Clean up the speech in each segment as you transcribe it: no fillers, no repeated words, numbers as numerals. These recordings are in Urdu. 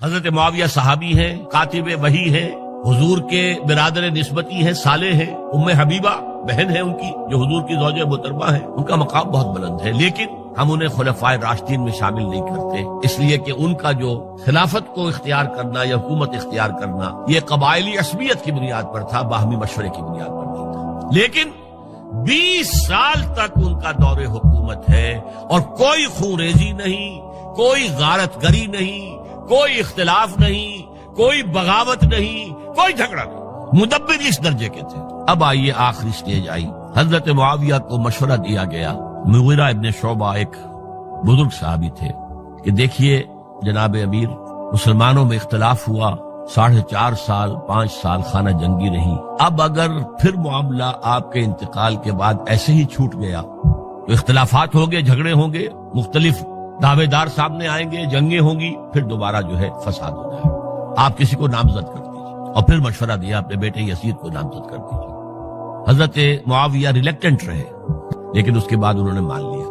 حضرت معاویہ صحابی ہیں، کاتب وحی ہیں، حضور کے برادر نسبتی ہیں، صالح ہیں، ام حبیبہ بہن ہے ان کی جو حضور کی زوجہ محترمہ ہے، ان کا مقام بہت بلند ہے، لیکن ہم انہیں خلفائے راشدین میں شامل نہیں کرتے، اس لیے کہ ان کا جو خلافت کو اختیار کرنا یا حکومت اختیار کرنا یہ قبائلی عصبیت کی بنیاد پر تھا، باہمی مشورے کی بنیاد پر نہیں تھا۔ لیکن 20 سال تک ان کا دور حکومت ہے اور کوئی خونریزی نہیں، کوئی غارت گری نہیں، کوئی اختلاف نہیں، کوئی بغاوت نہیں، کوئی جھگڑا نہیں، مدبر اس درجے کے تھے۔ اب آئیے آخری سٹیج آئی، حضرت معاویہ کو مشورہ دیا گیا۔ مغیرہ ابن شعبہ ایک بزرگ صحابی تھے کہ دیکھیے جناب امیر، مسلمانوں میں اختلاف ہوا، 4.5 سال 5 سال خانہ جنگی رہی، اب اگر پھر معاملہ آپ کے انتقال کے بعد ایسے ہی چھوٹ گیا تو اختلافات ہوں گے، جھگڑے ہوں گے، مختلف دعوے دار سامنے آئیں گے، جنگیں ہوں گی، پھر دوبارہ جو ہے فساد ہو جائے گا، آپ کسی کو نامزد کر دیجیے۔ اور پھر مشورہ دیا اپنے بیٹے یزید کو نامزد کر دیجیے۔ حضرت معاویہ ریلیکٹنٹ رہے، لیکن اس کے بعد انہوں نے مان لیا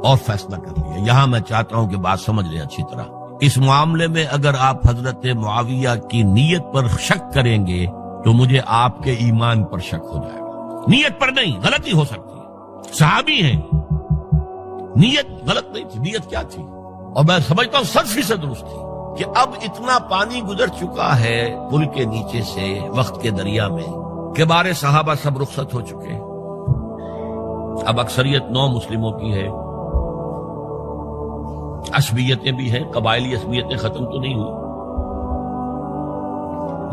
اور فیصلہ کر لیا۔ یہاں میں چاہتا ہوں کہ بات سمجھ لیں اچھی طرح، اس معاملے میں اگر آپ حضرت معاویہ کی نیت پر شک کریں گے تو مجھے آپ کے ایمان پر شک ہو جائے گا۔ نیت پر نہیں، غلطی ہو سکتی ہے، صحابی ہیں، نیت غلط نہیں تھی، نیت کیا تھی؟ اور میں سمجھتا ہوں 100% درست تھی کہ اب اتنا پانی گزر چکا ہے پل کے نیچے سے وقت کے دریا میں کہ بارے صحابہ سب رخصت ہو چکے، اب اکثریت 9 مسلموں کی ہے، عصبیتیں بھی ہیں، قبائلی عصبیتیں ختم تو نہیں ہوئی،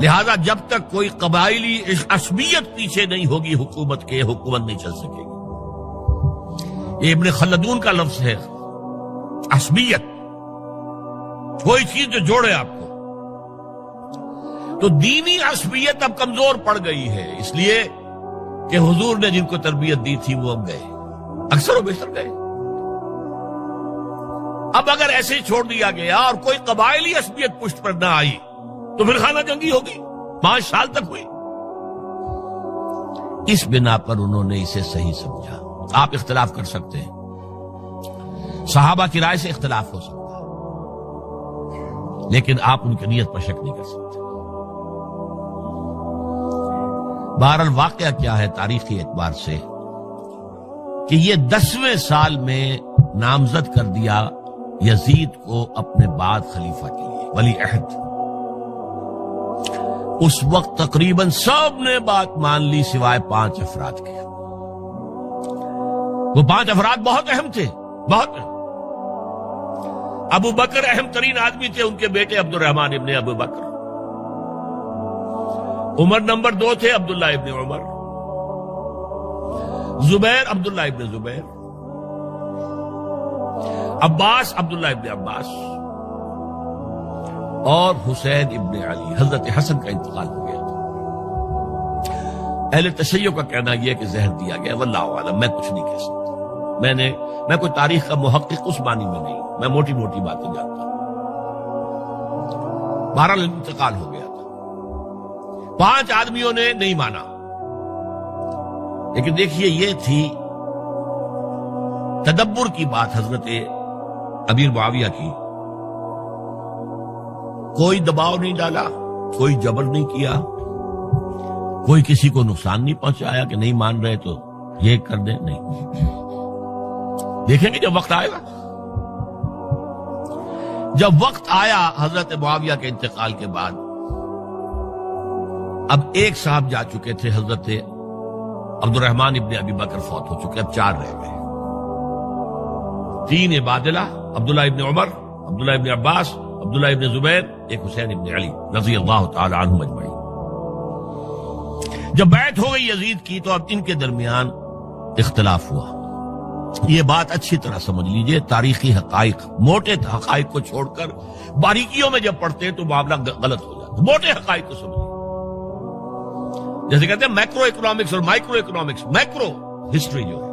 لہذا جب تک کوئی قبائلی عصبیت پیچھے نہیں ہوگی حکومت کے، حکومت نہیں چل سکے گی۔ یہ ابن خلدون کا لفظ ہے، عصبیت، کوئی چیز جو جوڑے آپ کو۔ تو دینی عصبیت اب کمزور پڑ گئی ہے، اس لیے کہ حضور نے جن کو تربیت دی تھی وہ اب گئے، اکثر و بیشتر گئے۔ اب اگر ایسے ہی چھوڑ دیا گیا اور کوئی قبائلی عصبیت پشت پر نہ آئی تو پھر خانہ جنگی ہوگی، 5 سال تک ہوئی۔ اس بنا پر انہوں نے اسے صحیح سمجھا۔ آپ اختلاف کر سکتے ہیں، صحابہ کی رائے سے اختلاف ہو سکتا ہے، لیکن آپ ان کی نیت پر شک نہیں کر سکتے۔ بہرحال واقعہ کیا ہے تاریخی اعتبار سے کہ یہ 10ویں سال میں نامزد کر دیا یزید کو اپنے بعد خلیفہ کے لیے، ولی عہد۔ اس وقت تقریباً سب نے بات مان لی سوائے 5 افراد کے۔ وہ 5 افراد بہت اہم تھے، بہت اہم۔ ابو بکر اہم ترین آدمی تھے، ان کے بیٹے عبد الرحمن ابن ابو بکر۔ عمر نمبر 2 تھے، عبداللہ ابن عمر۔ زبیر عبداللہ ابن زبیر۔ عباس عبداللہ ابن عباس، اور حسین ابن علی۔ حضرت حسن کا انتقال ہو گیا تھا۔ اہل تشیع کا کہنا یہ کہ زہر دیا گیا، واللہ اعلم، میں کچھ نہیں کہہ سکتا۔ میں کوئی تاریخ کا محقق اس معنی میں نہیں، میں موٹی موٹی باتیں جانتا ہوں۔ بہرحال انتقال ہو گیا تھا، 5 آدمیوں نے نہیں مانا، لیکن دیکھیے یہ تھی تدبر کی بات حضرت امیر معاویہ کی۔ کوئی دباؤ نہیں ڈالا، کوئی جبر نہیں کیا، کوئی کسی کو نقصان نہیں پہنچایا کہ نہیں مان رہے تو یہ کر دیں، نہیں۔ دیکھیں گے جب وقت آئے گا۔ جب وقت آیا حضرت معاویہ کے انتقال کے بعد، اب ایک صاحب جا چکے تھے، حضرت عبد الرحمن ابن ابی بکر فوت ہو چکے، اب 4 رہ گئے، 3 عبادلہ، عبداللہ ابن عمر، عبداللہ ابن عباس، عبداللہ ابن زبیر، ایک حسین ابن علی رضی اللہ تعالی عنہم اجمعین۔ جب بیعت ہو گئی یزید کی تو اب ان کے درمیان اختلاف ہوا۔ یہ بات اچھی طرح سمجھ لیجئے، تاریخی حقائق، موٹے حقائق کو چھوڑ کر باریکیوں میں جب پڑھتے ہیں تو معاملہ غلط ہو جاتا ہے۔ موٹے حقائق کو سمجھیں، جیسے کہتے ہیں میکرو اکنامکس اور مائکرو اکنامکس۔ میکرو ہسٹری جو ہے،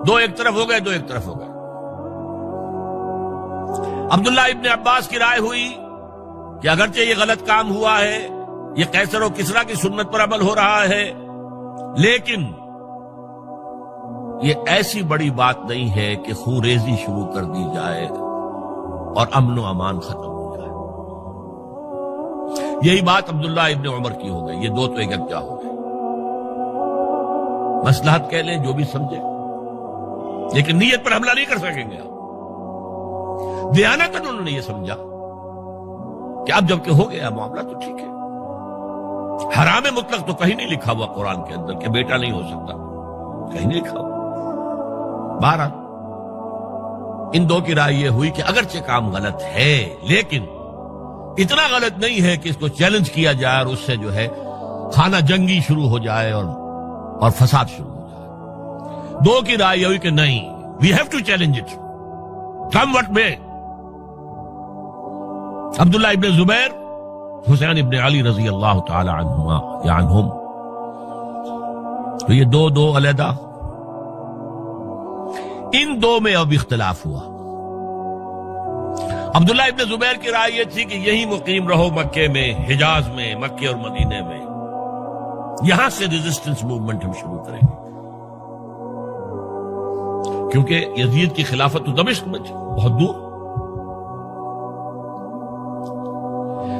2 ایک طرف ہو گئے، 2 ایک طرف ہو گئے۔ عبداللہ ابن عباس کی رائے ہوئی کہ اگرچہ یہ غلط کام ہوا ہے، یہ قیصر و کسریٰ کی سنت پر عمل ہو رہا ہے، لیکن یہ ایسی بڑی بات نہیں ہے کہ خون ریزی شروع کر دی جائے اور امن و امان ختم ہو جائے۔ یہی بات عبداللہ ابن عمر کی ہو گئی، یہ دو تو یکجا ہو گئے. مصلحت کہہ لیں جو بھی سمجھے، لیکن نیت پر حملہ نہیں کر سکیں گے آپ. دیانتاً انہوں نے یہ سمجھا کہ اب جب کہ ہو گیا معاملہ تو ٹھیک ہے. حرام مطلق تو کہیں نہیں لکھا ہوا قرآن کے اندر کہ بیٹا نہیں ہو سکتا، کہیں نہیں لکھا ہوا. بہرحال ان دو کی رائے یہ ہوئی کہ اگرچہ کام غلط ہے لیکن اتنا غلط نہیں ہے کہ اس کو چیلنج کیا جائے اور اس سے جو ہے خانہ جنگی شروع ہو جائے اور فساد شروع ہو جائے. دو کی رائے یہ ہوئی کہ نہیں، we have to challenge it come what may. Abdullah ابن زبیر، حسین ابن علی رضی اللہ تعالی عنہما یا عنہم، تو یہ دو علیحدہ. ان دو میں اب اختلاف ہوا. عبداللہ ابن زبیر کی رائے یہ تھی کہ یہی مقیم رہو مکے میں، حجاز میں، مکے اور مدینے میں، یہاں سے ریزسٹنس موومنٹ ہم شروع کریں گے، کیونکہ یزید کی خلافت تو دمشق میں تھی، بہت دور.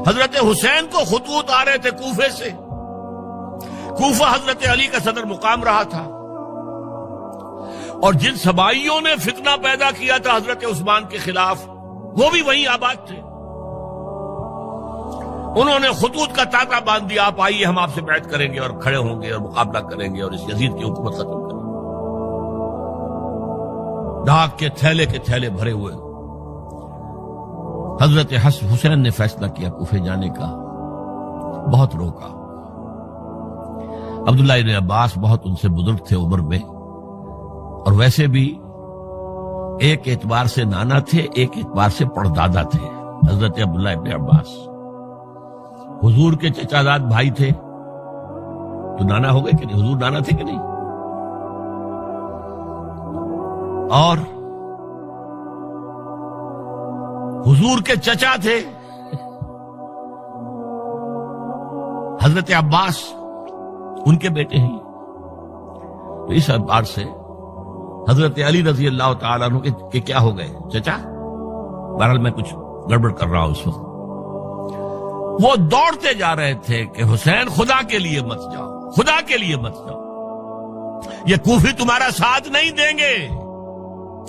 حضرت حسین کو خطوط آ رہے تھے کوفے سے. کوفہ حضرت علی کا صدر مقام رہا تھا، اور جن سبائیوں نے فتنہ پیدا کیا تھا حضرت عثمان کے خلاف وہ بھی وہیں آباد تھے. انہوں نے خطوط کا تاتا باندھ دیا، آپ آئیے ہم آپ سے بیعت کریں گے اور کھڑے ہوں گے اور مقابلہ کریں گے اور اس یزید کی حکومت ختم کریں گے. ڈاک کے تھیلے بھرے ہوئے. حضرت حسین نے فیصلہ کیا کوفے جانے کا، بہت روکا. عبداللہ ابن عباس بہت ان سے بزرگ تھے عمر میں، اور ویسے بھی ایک اعتبار سے نانا تھے، ایک اعتبار سے پردادا تھے. حضرت عبداللہ ابن عباس حضور کے چچا زاد بھائی تھے تو نانا ہو گئے کہ نہیں؟ حضور نانا تھے کہ نہیں؟ اور حضور کے چچا تھے حضرت عباس، ان کے بیٹے ہیں. تو اس اعتبار سے حضرت علی رضی اللہ تعالیٰ عنہ کے کیا ہو گئے؟ چچا. بہرحال میں کچھ گڑبڑ کر رہا ہوں اس وقت. وہ دوڑتے جا رہے تھے کہ حسین خدا کے لیے مت جاؤ، خدا کے لیے مت جاؤ، یہ کوفی تمہارا ساتھ نہیں دیں گے.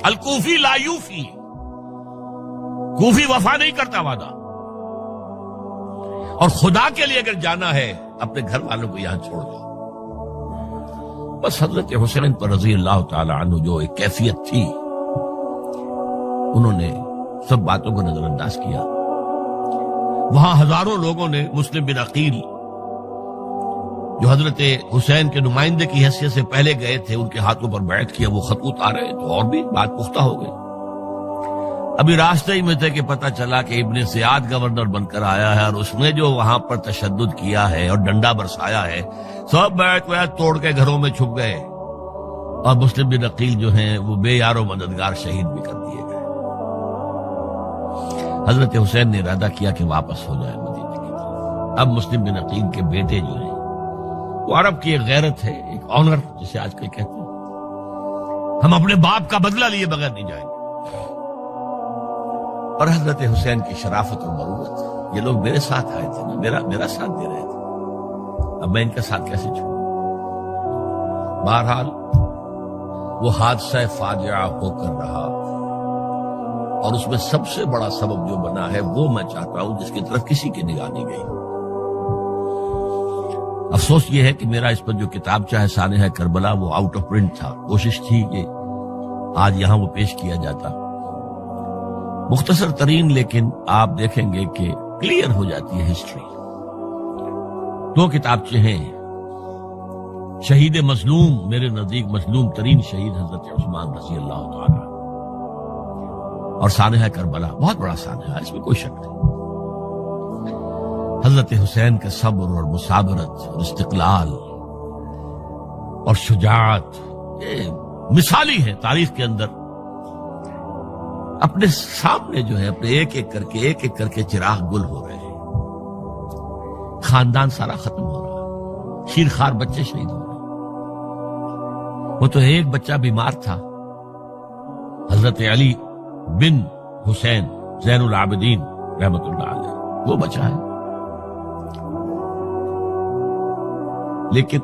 الکوفی لا یوفی، کوفی وفا نہیں کرتا وعدہ. اور خدا کے لیے اگر جانا ہے اپنے گھر والوں کو یہاں چھوڑ دو. بس حضرت حسین پر رضی اللہ تعالی عنہ جو ایک کیفیت تھی، انہوں نے سب باتوں کو نظر انداز کیا. وہاں ہزاروں لوگوں نے مسلم بن عقیل جو حضرت حسین کے نمائندے کی حیثیت سے پہلے گئے تھے، ان کے ہاتھوں پر بیعت کیا. وہ خطوط آ رہے تو اور بھی بات پختہ ہو گئی. ابھی راستے ہی میں تھے کہ پتہ چلا کہ ابن زیاد گورنر بن کر آیا ہے، اور اس نے جو وہاں پر تشدد کیا ہے اور ڈنڈا برسایا ہے، سب بیعت توڑ کے گھروں میں چھپ گئے. اور مسلم بن عقیل جو ہیں وہ بے یار و مددگار شہید بھی کر دیے گئے. حضرت حسین نے ارادہ کیا کہ واپس ہو جائے مدینے کی طرف. اب مسلم بن عقیل کے بیٹے جو ہیں، وہ عرب کی ایک غیرت ہے، ایک آنر جسے آج کل کہتے ہیں، ہم اپنے باپ کا بدلہ لیے بغیر نہیں جائیں گے. اور حضرت حسین کی شرافت اور مروت، یہ لوگ میرے ساتھ آئے تھے نا، میرا ساتھ دے رہے تھے، اب میں ان کا ساتھ کیسے چھوڑوں. بہرحال وہ حادثہ فاجعہ ہو کر رہا، اور اس میں سب سے بڑا سبب جو بنا ہے وہ میں چاہتا ہوں جس کی طرف کسی کی نگاہ نہیں گئی. افسوس یہ ہے کہ میرا اس پر جو کتابچہ ہے سانحہ کربلا وہ آؤٹ آف پرنٹ تھا. کوشش تھی کہ آج یہاں وہ پیش کیا جاتا، مختصر ترین، لیکن آپ دیکھیں گے کہ کلیئر ہو جاتی ہے ہسٹری. دو کتابچے ہیں. شہید مظلوم، میرے نزدیک مظلوم ترین شہید حضرت عثمان رضی اللہ تعالی، اور سانحہ کربلا، بہت بڑا سانحہ، اس میں کوئی شک نہیں. حضرت حسین کے صبر اور مثابرت اور استقلال اور شجاعت یہ مثالی ہے تاریخ کے اندر. اپنے سامنے جو ہے اپنے ایک ایک کر کے چراغ گل ہو رہے ہیں، خاندان سارا ختم ہو رہا ہے، شیرخوار بچے شہید ہو رہے ہیں. وہ تو ایک بچہ بیمار تھا، حضرت علی بن حسین زین العابدین رحمت اللہ علیہ، وہ بچہ ہے. لیکن